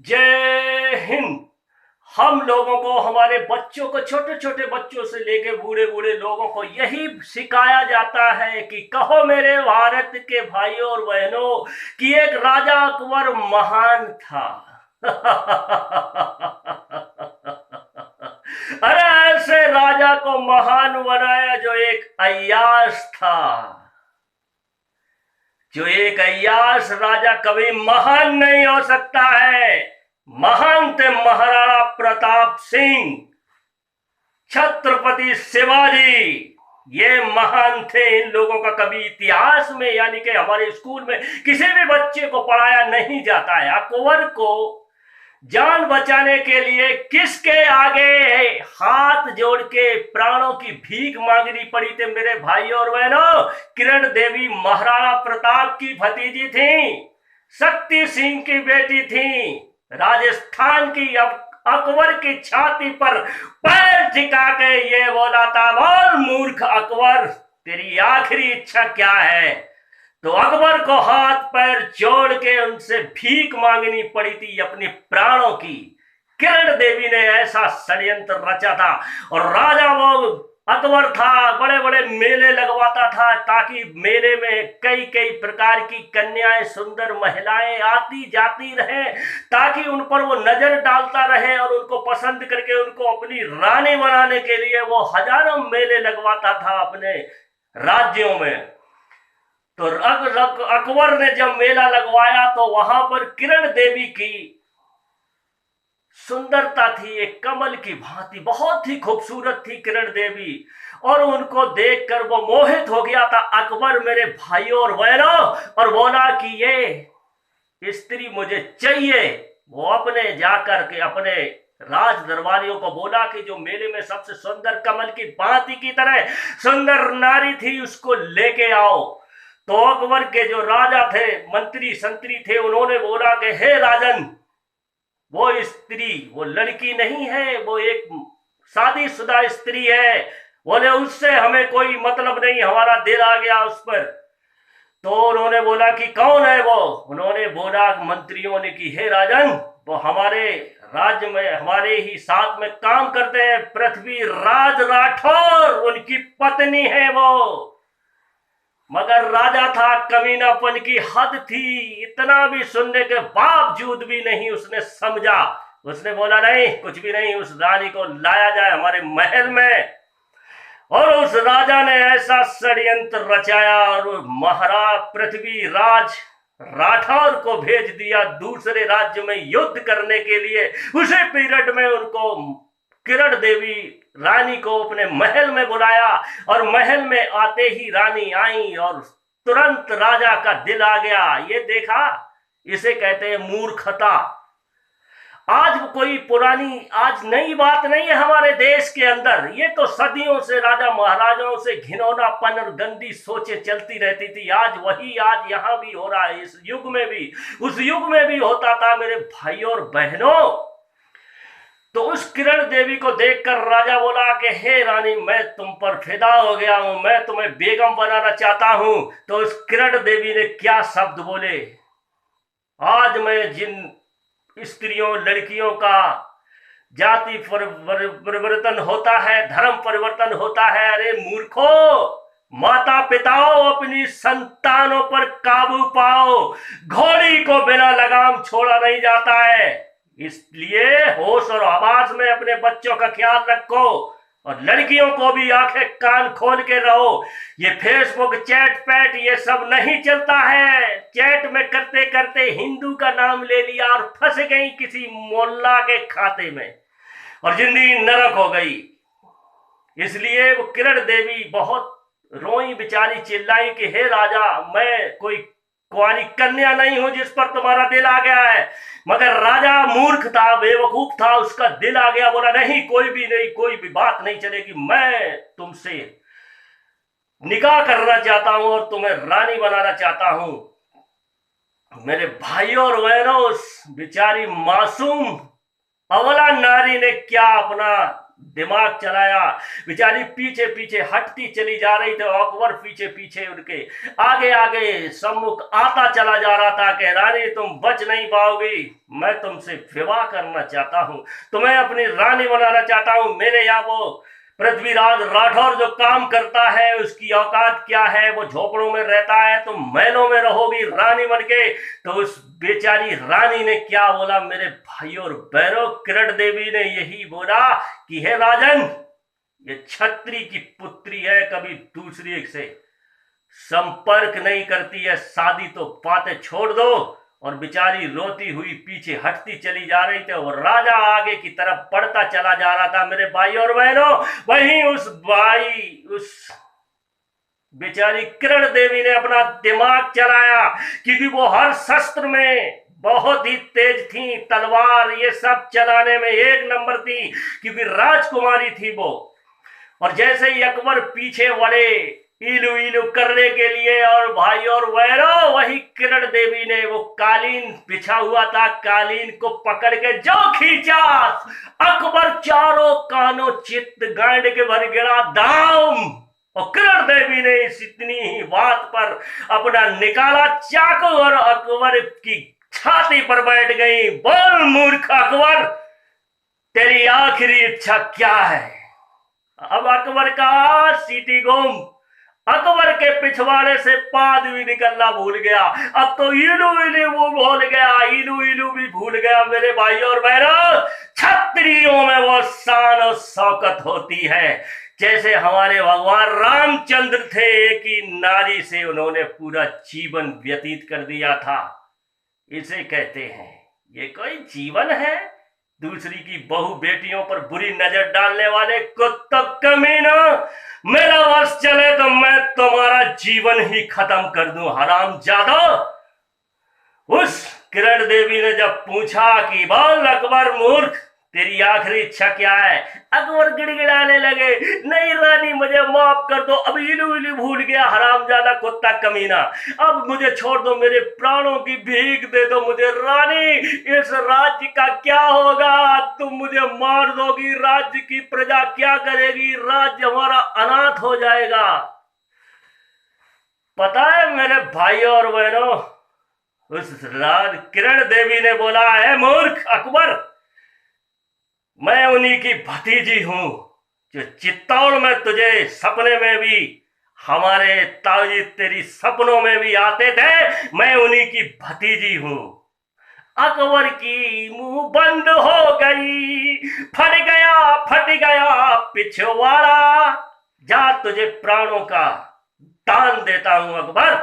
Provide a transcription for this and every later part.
जय हिंद। हम लोगों को, हमारे बच्चों को, छोटे छोटे बच्चों से लेके बूढ़े बूढ़े लोगों को यही सिखाया जाता है कि कहो मेरे भारत के भाइयों और बहनों कि एक राजा अकबर महान था। अरे ऐसे राजा को महान बनाया जो एक अय्याश था। जो एक अय्याश राजा कभी महान नहीं हो सकता है। महान थे महाराणा प्रताप सिंह, छत्रपति शिवाजी। ये महान थे। इन लोगों का कभी इतिहास में, यानी कि हमारे स्कूल में किसी भी बच्चे को पढ़ाया नहीं जाता है। अकबर को जान बचाने के लिए किसके आगे हाथ जोड़ के प्राणों की भीख मांगनी पड़ी थी मेरे भाइयों और बहनों? किरण देवी महाराणा प्रताप की भतीजी थी, शक्ति सिंह की बेटी थी। राजस्थान की अकबर की छाती पर पैर टिका के ये बोला था, बोल मूर्ख अकबर, तेरी आखिरी इच्छा क्या है? तो अकबर को हाथ पैर जोड़ के उनसे भीख मांगनी पड़ी थी अपने प्राणों की। किरण देवी ने ऐसा षड्यंत्र रचा था। और राजा वो अकबर था, बड़े बड़े मेले लगवाता था ताकि मेले में कई कई प्रकार की कन्याएं, सुंदर महिलाएं आती जाती रहे, ताकि उन पर वो नजर डालता रहे और उनको पसंद करके उनको अपनी रानी बनाने के लिए वो हजारों मेले लगवाता था अपने राज्यों में। तो अकबर ने जब मेला लगवाया तो वहां पर किरण देवी की सुंदरता थी एक कमल की भांति, बहुत ही खूबसूरत थी किरण देवी। और उनको देखकर वो मोहित हो गया था अकबर मेरे भाइयों और बहनों, और बोला कि ये स्त्री मुझे चाहिए। वो अपने जाकर के अपने राज दरबारियों को बोला कि जो मेले में सबसे सुंदर कमल की भांति की तरह सुंदर नारी थी उसको लेके आओ। तो अकबर के जो राजा थे, मंत्री संतरी थे, उन्होंने बोला कि हे राजन, वो स्त्री, वो लड़की नहीं है, वो एक शादीशुदा स्त्री है। बोले उससे हमें कोई मतलब नहीं, हमारा दिल आ गया उस पर। तो उन्होंने बोला कि कौन है वो? उन्होंने बोला मंत्रियों ने कि हे राजन, वो हमारे राज्य में हमारे ही साथ में काम करते हैं, पृथ्वी राज राठौर, उनकी पत्नी है वो। मगर राजा था, कमीनापन की हद थी। इतना भी सुनने के बावजूद भी नहीं उसने समझा। उसने बोला नहीं, कुछ भी नहीं, उस रानी को लाया जाए हमारे महल में। और उस राजा ने ऐसा षड्यंत्र रचाया और महाराज पृथ्वी राज राठौर को भेज दिया दूसरे राज्य में युद्ध करने के लिए। उसी पीरियड में उनको किरण देवी रानी को अपने महल में बुलाया, और महल में आते ही रानी आई और तुरंत राजा का दिल आ गया। ये देखा, इसे कहते हैं मूर्खता। आज कोई पुरानी, आज नई बात नहीं है हमारे देश के अंदर। ये तो सदियों से राजा महाराजाओं से घिनौनापन और गंदी सोचें चलती रहती थी। आज वही, आज यहां भी हो रहा है, इस युग में भी, उस युग में भी होता था मेरे भाइयों और बहनों। तो उस किरण देवी को देखकर राजा बोला कि हे रानी, मैं तुम पर फिदा हो गया हूं, मैं तुम्हें बेगम बनाना चाहता हूं। तो उस किरण देवी ने क्या शब्द बोले, आज मैं जिन स्त्रियों लड़कियों का जाति परिवर्तन होता है, धर्म परिवर्तन होता है, अरे मूर्खो, माता पिताओं अपनी संतानों पर काबू पाओ। घोड़ी को बिना लगाम छोड़ा नहीं जाता है, इसलिए होश और आवाज में अपने बच्चों का ख्याल रखो। और लड़कियों को भी आंखें कान खोल के रहो। ये फेसबुक चैट पैट ये सब नहीं चलता है। चैट में करते करते हिंदू का नाम ले लिया और फंस गई किसी मोल्ला के खाते में, और जिंदगी नरक हो गई। इसलिए वो किरण देवी बहुत रोई बेचारी, चिल्लाई कि हे राजा, मैं कोई कुंवारी कन्या नहीं हूं जिस पर तुम्हारा दिल आ गया है। मगर राजा मूर्ख था, बेवकूफ था, उसका दिल आ गया। बोला नहीं, कोई भी नहीं, कोई भी बात नहीं चलेगी, मैं तुमसे निकाह करना चाहता हूं और तुम्हें रानी बनाना चाहता हूं। मेरे भाइयों और बहनों, उस बेचारी मासूम अबला नारी ने क्या अपना दिमाग चलाया। बेचारी पीछे पीछे हटती चली जा रही थी, अकबर पीछे पीछे उनके आगे आगे सम्मुख आता चला जा रहा था कि रानी तुम बच नहीं पाओगी, मैं तुमसे विवाह करना चाहता हूं, तुम्हें अपनी रानी बनाना चाहता हूं। मेरे यहाँ वो पृथ्वीराज राठौर जो काम करता है उसकी औकात क्या है, वो झोपड़ों में रहता है, तुम महलों में रहोगी रानी बन के। तो उस बेचारी रानी ने क्या बोला मेरे भाइयों और बहनों, किरण देवी ने यही बोला कि हे राजन, ये छत्री की पुत्री है, कभी दूसरी से संपर्क नहीं करती है, शादी तो बातें छोड़ दो। और बेचारी रोती हुई पीछे हटती चली जा रही थी और राजा आगे की तरफ बढ़ता चला जा रहा था। मेरे भाई और बहनों, वहीं उस बेचारी किरण देवी ने अपना दिमाग चलाया, क्योंकि वो हर शस्त्र में बहुत ही तेज थी, तलवार ये सब चलाने में एक नंबर थी, क्योंकि राजकुमारी थी वो। और जैसे ही अकबर पीछे बढ़े इलू इलू करने के लिए, और भाई और बहनों, वही किरण देवी ने वो कालीन बिछा हुआ था, कालीन को पकड़ के जो खींचा, अकबर चारों कानों चित्त गांड के भर गिरा दाम। और किरण देवी ने इस इतनी ही बात पर अपना निकाला चाकू और अकबर की छाती पर बैठ गई। बोल मूर्ख अकबर, तेरी आखिरी इच्छा क्या है? अब अकबर का सीटी गुम, अकबर के पिछवाड़े से पाद भी निकलना भूल गया। अब तो इलू इलू वो भूल गया, इलू इलू भी भूल गया। मेरे भाई और बहनों, क्षत्रियों में वो शान और शौकत होती है जैसे हमारे भगवान रामचंद्र थे, एक ही नारी से उन्होंने पूरा जीवन व्यतीत कर दिया था। इसे कहते हैं ये कोई जीवन है? दूसरी की बहू बेटियों पर बुरी नजर डालने वाले कुत्ता कमीना, मेरा वश चले तो मैं तुम्हारा जीवन ही खत्म कर दूं, हरामजादा। उस किरण देवी ने जब पूछा कि बोल अकबर मूर्ख, तेरी आखिरी इच्छा क्या है? अकबर गिड़गिड़ाने लगे, नहीं रानी मुझे माफ कर दो, अब इलू इलू भूल गया, हरामजादा कुत्ता कमीना, अब मुझे छोड़ दो, मेरे प्राणों की भीख दे दो मुझे रानी, इस राज्य का क्या होगा? तुम मुझे मार दोगी, राज्य की प्रजा क्या करेगी? राज्य हमारा अनाथ हो जाएगा। पता है मेरे भाइयों और बहनों, उस किरण देवी ने बोला है मूर्ख अकबर, मैं उन्हीं की भतीजी हूं जो चित्तौड़ में तुझे सपने में भी, हमारे ताऊजी तेरी सपनों में भी आते थे, मैं उन्हीं की भतीजी हूं। अकबर की मुंह बंद हो गई, फट गया पिछवाड़ा, जा तुझे प्राणों का दान देता हूं अकबर,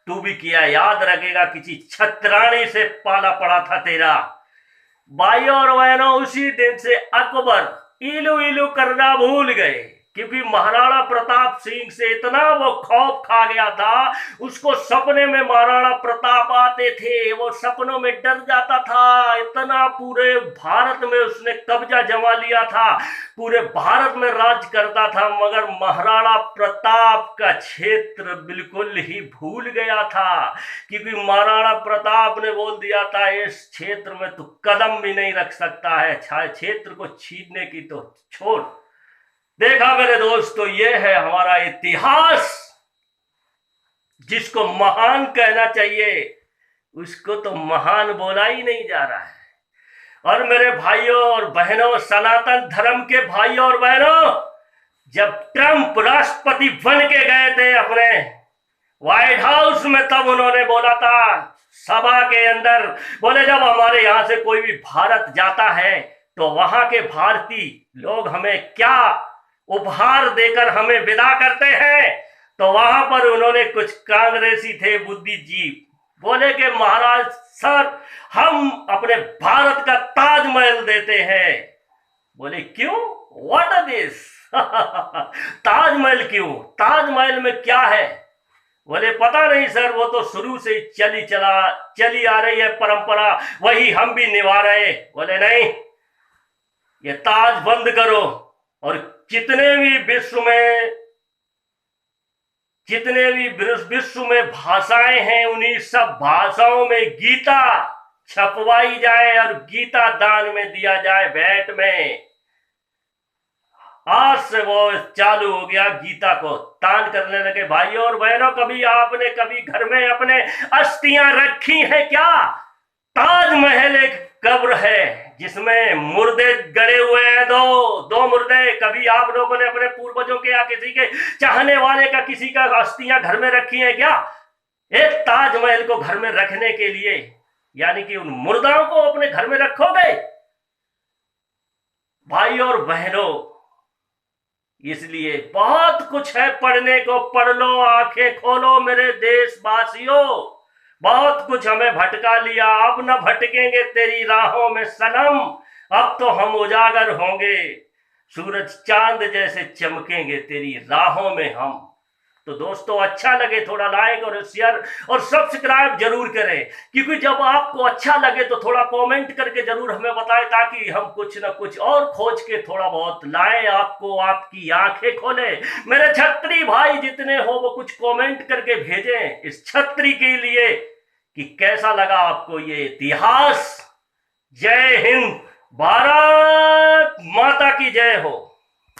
तू भी किया याद रखेगा, किसी छत्राणी से पाला पड़ा था तेरा। भाइयों और बहनों, उसी दिन से अकबर इलू इलू करना भूल गए, क्योंकि महाराणा प्रताप सिंह से इतना वो खौफ खा गया था। उसको सपने में महाराणा प्रताप आते थे, वो सपनों में डर जाता था। इतना पूरे भारत में उसने कब्जा जमा लिया था, पूरे भारत में राज करता था, मगर महाराणा प्रताप का क्षेत्र बिल्कुल ही भूल गया था, क्योंकि महाराणा प्रताप ने बोल दिया था इस क्षेत्र में तो कदम भी नहीं रख सकता है, क्षेत्र को छीनने की तो छोड़। देखा मेरे दोस्तों, ये है हमारा इतिहास, जिसको महान कहना चाहिए उसको तो महान बोला ही नहीं जा रहा है। और मेरे भाइयों और बहनों, सनातन धर्म के भाइयों और बहनों, जब ट्रंप राष्ट्रपति बन के गए थे अपने व्हाइट हाउस में, तब उन्होंने बोला था सभा के अंदर, बोले जब हमारे यहां से कोई भी भारत जाता है तो वहां के भारतीय लोग हमें क्या उपहार देकर हमें विदा करते हैं। तो वहां पर उन्होंने कुछ कांग्रेसी थे बुद्धिजीवी, बोले कि महाराज सर, हम अपने भारत का ताजमहल देते हैं। बोले क्यों, व्हाट आर दिस? ताजमहल क्यों? ताजमहल में क्या है? बोले पता नहीं सर, वो तो शुरू से चली आ रही है परंपरा, वही हम भी निभा रहे। बोले नहीं, ये ताज बंद करो, और जितने भी विश्व में भाषाएं हैं, उन्हीं सब भाषाओं में गीता छपवाई जाए और गीता दान में दिया जाए, भेंट में। आज से वो चालू हो गया, गीता को तान करने लगे। भाइयों और बहनों, कभी आपने कभी घर में अपने अस्थियां रखी हैं क्या? ताजमहल एक कब्र है जिसमें मुर्दे गड़े हुए हैं, दो दो मुर्दे। कभी आप लोगों ने अपने पूर्वजों के या किसी के चाहने वाले का, किसी का अस्थियां घर में रखी हैं क्या? एक ताजमहल को घर में रखने के लिए, यानी कि उन मुर्दाओं को अपने घर में रखोगे? भाइयों और बहनों, इसलिए बहुत कुछ है पढ़ने को, पढ़ लो, आंखें खोलो मेरे देशवासियों। बहुत कुछ हमें भटका लिया, अब न भटकेंगे तेरी राहों में सनम। अब तो हम उजागर होंगे, सूरज चांद जैसे चमकेंगे तेरी राहों में हम। तो दोस्तों, अच्छा लगे थोड़ा लाइक और शेयर और सब्सक्राइब जरूर करें, क्योंकि जब आपको अच्छा लगे तो थोड़ा कमेंट करके जरूर हमें बताएं, ताकि हम कुछ ना कुछ और खोज के थोड़ा बहुत लाएं आपको, आपकी आंखें खोले। मेरे छत्री भाई जितने हो वो कुछ कमेंट करके भेजें इस छत्री के लिए कि कैसा लगा आपको ये इतिहास। जय हिंद, भारत माता की जय हो।